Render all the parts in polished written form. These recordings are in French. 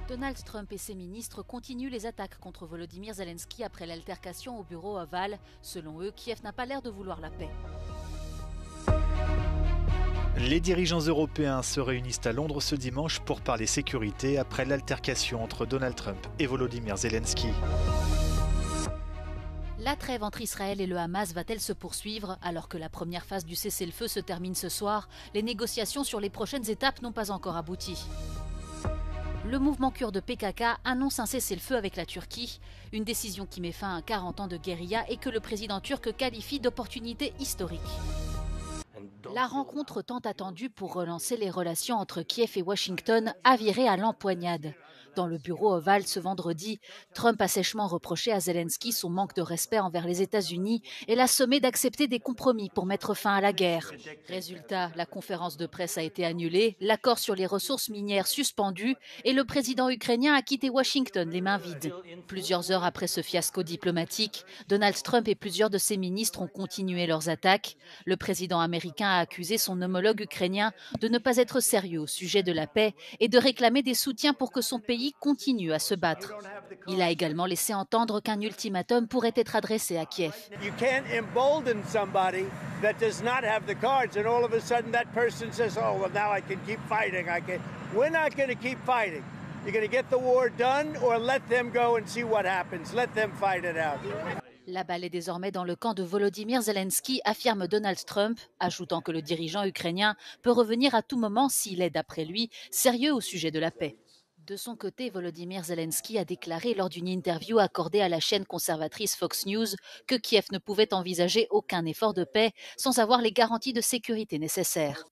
Donald Trump et ses ministres continuent les attaques contre Volodymyr Zelensky après l'altercation au bureau ovale. Selon eux, Kiev n'a pas l'air de vouloir la paix. Les dirigeants européens se réunissent à Londres ce dimanche pour parler sécurité après l'altercation entre Donald Trump et Volodymyr Zelensky. La trêve entre Israël et le Hamas va-t-elle se poursuivre? Alors que la première phase du cessez-le-feu se termine ce soir, les négociations sur les prochaines étapes n'ont pas encore abouti. Le mouvement kurde PKK annonce un cessez-le-feu avec la Turquie, une décision qui met fin à 40 ans de guérilla et que le président turc qualifie d'opportunité historique. La rencontre tant attendue pour relancer les relations entre Kiev et Washington a viré à l'empoignade. Dans le bureau ovale ce vendredi, Trump a sèchement reproché à Zelensky son manque de respect envers les États-Unis et l'a sommé d'accepter des compromis pour mettre fin à la guerre. Résultat, la conférence de presse a été annulée, l'accord sur les ressources minières suspendu et le président ukrainien a quitté Washington les mains vides. Plusieurs heures après ce fiasco diplomatique, Donald Trump et plusieurs de ses ministres ont continué leurs attaques. Le président américain a accusé son homologue ukrainien de ne pas être sérieux au sujet de la paix et de réclamer des soutiens pour que son pays continue à se battre. Il a également laissé entendre qu'un ultimatum pourrait être adressé à Kiev. La balle est désormais dans le camp de Volodymyr Zelensky, affirme Donald Trump, ajoutant que le dirigeant ukrainien peut revenir à tout moment s'il est, d'après lui, sérieux au sujet de la paix. De son côté, Volodymyr Zelensky a déclaré lors d'une interview accordée à la chaîne conservatrice Fox News que Kiev ne pouvait envisager aucun effort de paix sans avoir les garanties de sécurité nécessaires.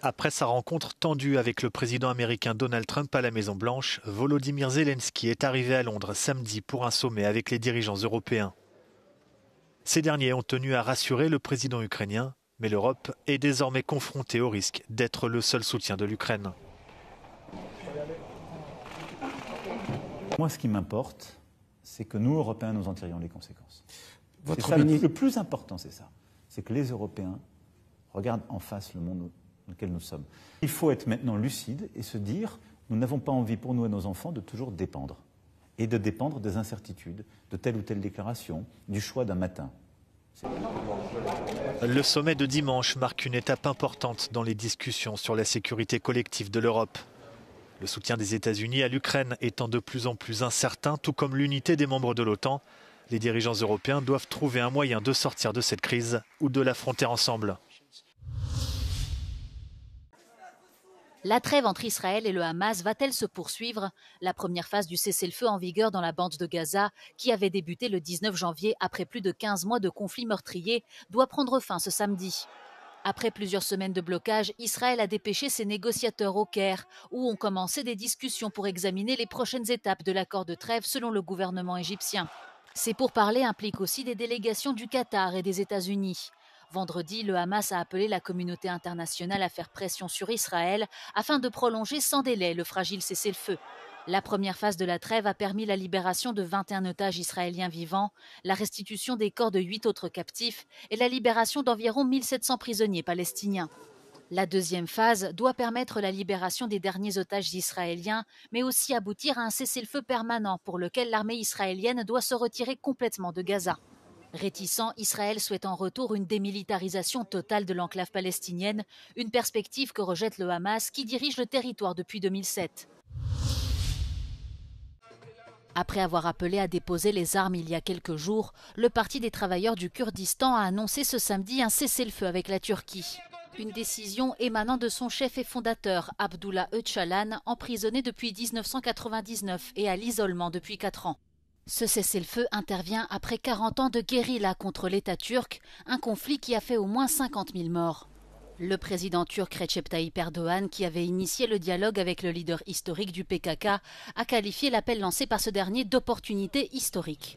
Après sa rencontre tendue avec le président américain Donald Trump à la Maison-Blanche, Volodymyr Zelensky est arrivé à Londres samedi pour un sommet avec les dirigeants européens. Ces derniers ont tenu à rassurer le président ukrainien, mais l'Europe est désormais confrontée au risque d'être le seul soutien de l'Ukraine. Moi, ce qui m'importe, c'est que nous, Européens, nous en tirions les conséquences. Le plus important, c'est ça. C'est que les Européens regardent en face le monde dans lequel nous sommes. Il faut être maintenant lucide et se dire, nous n'avons pas envie pour nous et nos enfants de toujours dépendre. Et de dépendre des incertitudes, de telle ou telle déclaration, du choix d'un matin. Le sommet de dimanche marque une étape importante dans les discussions sur la sécurité collective de l'Europe. Le soutien des États-Unis à l'Ukraine étant de plus en plus incertain, tout comme l'unité des membres de l'OTAN, les dirigeants européens doivent trouver un moyen de sortir de cette crise ou de l'affronter ensemble. La trêve entre Israël et le Hamas va-t-elle se poursuivre? La première phase du cessez-le-feu en vigueur dans la bande de Gaza, qui avait débuté le 19 janvier après plus de 15 mois de conflits meurtriers, doit prendre fin ce samedi. Après plusieurs semaines de blocage, Israël a dépêché ses négociateurs au Caire, où ont commencé des discussions pour examiner les prochaines étapes de l'accord de trêve selon le gouvernement égyptien. Ces pourparlers impliquent aussi des délégations du Qatar et des États-Unis. Vendredi, le Hamas a appelé la communauté internationale à faire pression sur Israël afin de prolonger sans délai le fragile cessez-le-feu. La première phase de la trêve a permis la libération de 21 otages israéliens vivants, la restitution des corps de 8 autres captifs et la libération d'environ 1700 prisonniers palestiniens. La deuxième phase doit permettre la libération des derniers otages israéliens, mais aussi aboutir à un cessez-le-feu permanent pour lequel l'armée israélienne doit se retirer complètement de Gaza. Réticent, Israël souhaite en retour une démilitarisation totale de l'enclave palestinienne, une perspective que rejette le Hamas qui dirige le territoire depuis 2007. Après avoir appelé à déposer les armes il y a quelques jours, le Parti des travailleurs du Kurdistan a annoncé ce samedi un cessez-le-feu avec la Turquie. Une décision émanant de son chef et fondateur, Abdullah Öcalan, emprisonné depuis 1999 et à l'isolement depuis 4 ans. Ce cessez-le-feu intervient après 40 ans de guérilla contre l'État turc, un conflit qui a fait au moins 50 000 morts. Le président turc Recep Tayyip Erdogan, qui avait initié le dialogue avec le leader historique du PKK, a qualifié l'appel lancé par ce dernier d'opportunité historique.